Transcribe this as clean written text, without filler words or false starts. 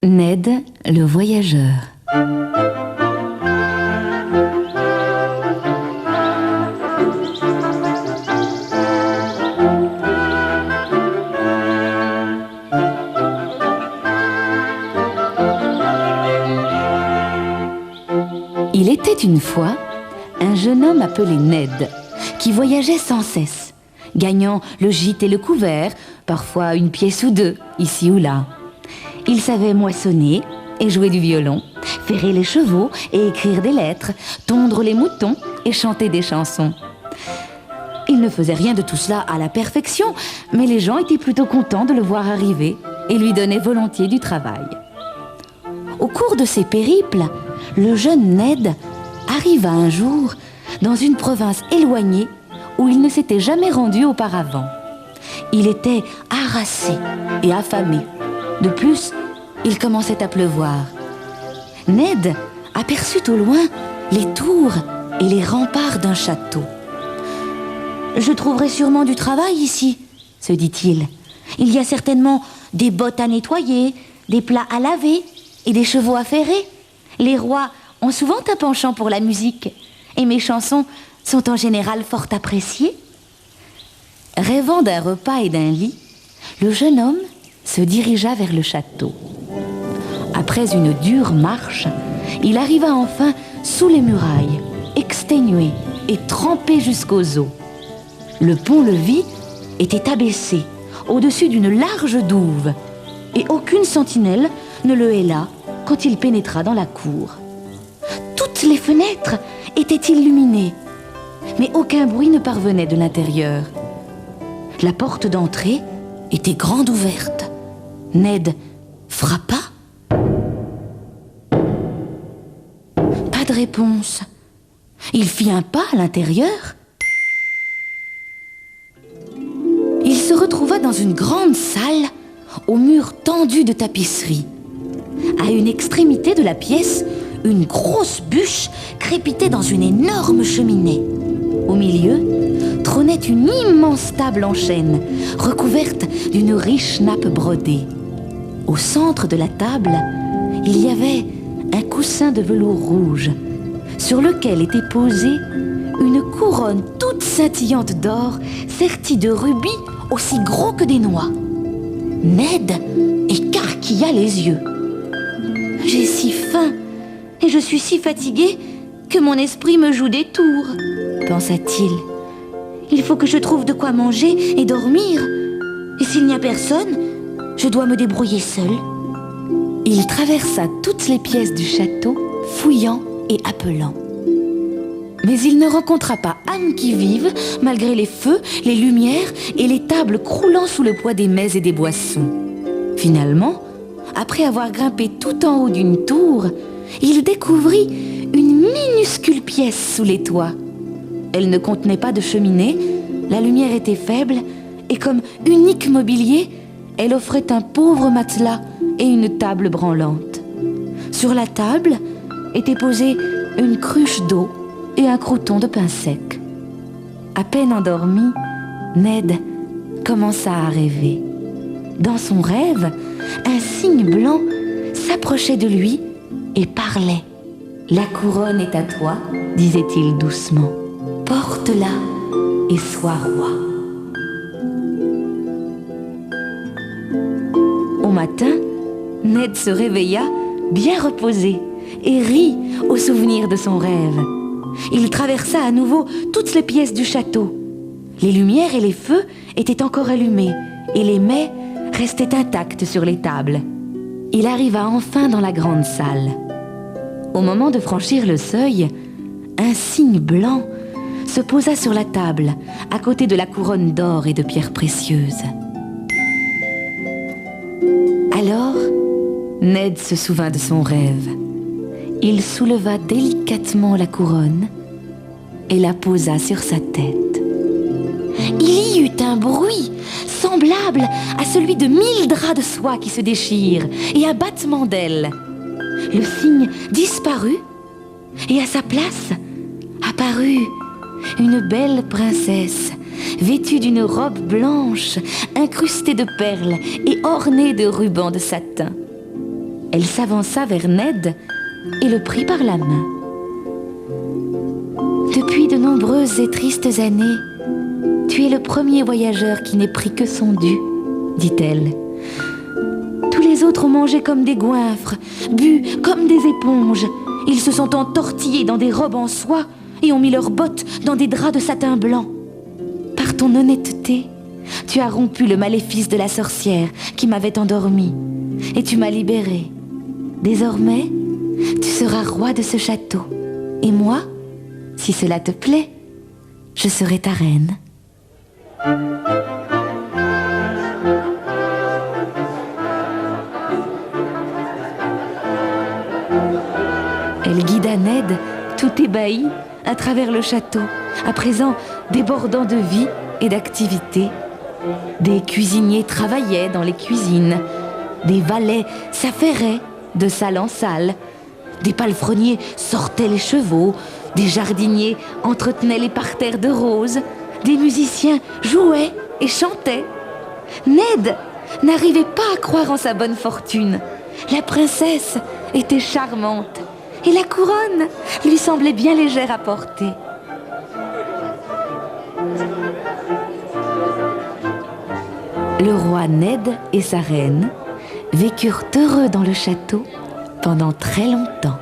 Ned, le voyageur. Il était une fois un jeune homme appelé Ned, qui voyageait sans cesse, gagnant le gîte et le couvert, parfois une pièce ou deux, ici ou là. Il savait moissonner et jouer du violon, ferrer les chevaux et écrire des lettres, tondre les moutons et chanter des chansons. Il ne faisait rien de tout cela à la perfection, mais les gens étaient plutôt contents de le voir arriver et lui donnaient volontiers du travail. Au cours de ses périples, le jeune Ned arriva un jour dans une province éloignée où il ne s'était jamais rendu auparavant. Il était harassé et affamé. De plus, il commençait à pleuvoir. Ned aperçut au loin les tours et les remparts d'un château. « Je trouverai sûrement du travail ici, » se dit-il. « Il y a certainement des bottes à nettoyer, des plats à laver et des chevaux à ferrer. Les rois ont souvent un penchant pour la musique et mes chansons sont en général fort appréciées. » Rêvant d'un repas et d'un lit, le jeune homme se dirigea vers le château. Après une dure marche, il arriva enfin sous les murailles, exténué et trempé jusqu'aux os. Le pont-levis était abaissé au-dessus d'une large douve et aucune sentinelle ne le héla quand il pénétra dans la cour. Toutes les fenêtres étaient illuminées, mais aucun bruit ne parvenait de l'intérieur. La porte d'entrée était grande ouverte. Ned frappa. Pas de réponse. Il fit un pas à l'intérieur. Il se retrouva dans une grande salle aux murs tendus de tapisserie. À une extrémité de la pièce, une grosse bûche crépitait dans une énorme cheminée. Au milieu, trônait une immense table en chêne, recouverte d'une riche nappe brodée. Au centre de la table, il y avait un coussin de velours rouge, sur lequel était posée une couronne toute scintillante d'or, sertie de rubis aussi gros que des noix. Ned écarquilla les yeux. « J'ai si faim et je suis si fatigué que mon esprit me joue des tours, » pensa-t-il. « Il faut que je trouve de quoi manger et dormir. Et s'il n'y a personne, je dois me débrouiller seul. » Il traversa toutes les pièces du château, fouillant et appelant. Mais il ne rencontra pas âme qui vive, malgré les feux, les lumières et les tables croulant sous le poids des mets et des boissons. Finalement, après avoir grimpé tout en haut d'une tour, il découvrit une minuscule pièce sous les toits. Elle ne contenait pas de cheminée, la lumière était faible et comme unique mobilier, elle offrait un pauvre matelas et une table branlante. Sur la table était posée une cruche d'eau et un croûton de pain sec. À peine endormi, Ned commença à rêver. Dans son rêve, un cygne blanc s'approchait de lui et parlait. « La couronne est à toi, disait-il doucement. Porte-la et sois roi. » Au matin, Ned se réveilla bien reposé et rit au souvenir de son rêve. Il traversa à nouveau toutes les pièces du château. Les lumières et les feux étaient encore allumés et les mets restaient intacts sur les tables. Il arriva enfin dans la grande salle. Au moment de franchir le seuil, un cygne blanc se posa sur la table, à côté de la couronne d'or et de pierres précieuses. Alors, Ned se souvint de son rêve. Il souleva délicatement la couronne et la posa sur sa tête. Il y eut un bruit semblable à celui de 1000 draps de soie qui se déchirent et un battement d'ailes. Le cygne disparut et à sa place apparut une belle princesse vêtue d'une robe blanche incrustée de perles et ornée de rubans de satin. Elle s'avança vers Ned et le prit par la main. Depuis de nombreuses et tristes années, tu es le premier voyageur qui n'ait pris que son dû, dit-elle. Tous les autres ont mangé comme des goinfres, bu comme des éponges. Ils se sont entortillés dans des robes en soie et ont mis leurs bottes dans des draps de satin blanc. Par ton honnêteté, tu as rompu le maléfice de la sorcière qui m'avait endormie et tu m'as libérée. Désormais, tu seras roi de ce château. Et moi, si cela te plaît, je serai ta reine. Elle guida Ned, tout ébahi, à travers le château, à présent débordant de vie et d'activité. Des cuisiniers travaillaient dans les cuisines, des valets s'affairaient de salle en salle, des palefreniers sortaient les chevaux, des jardiniers entretenaient les parterres de roses, des musiciens jouaient et chantaient. Ned n'arrivait pas à croire en sa bonne fortune. La princesse était charmante et la couronne lui semblait bien légère à porter. Le roi Ned et sa reine vécurent heureux dans le château pendant très longtemps.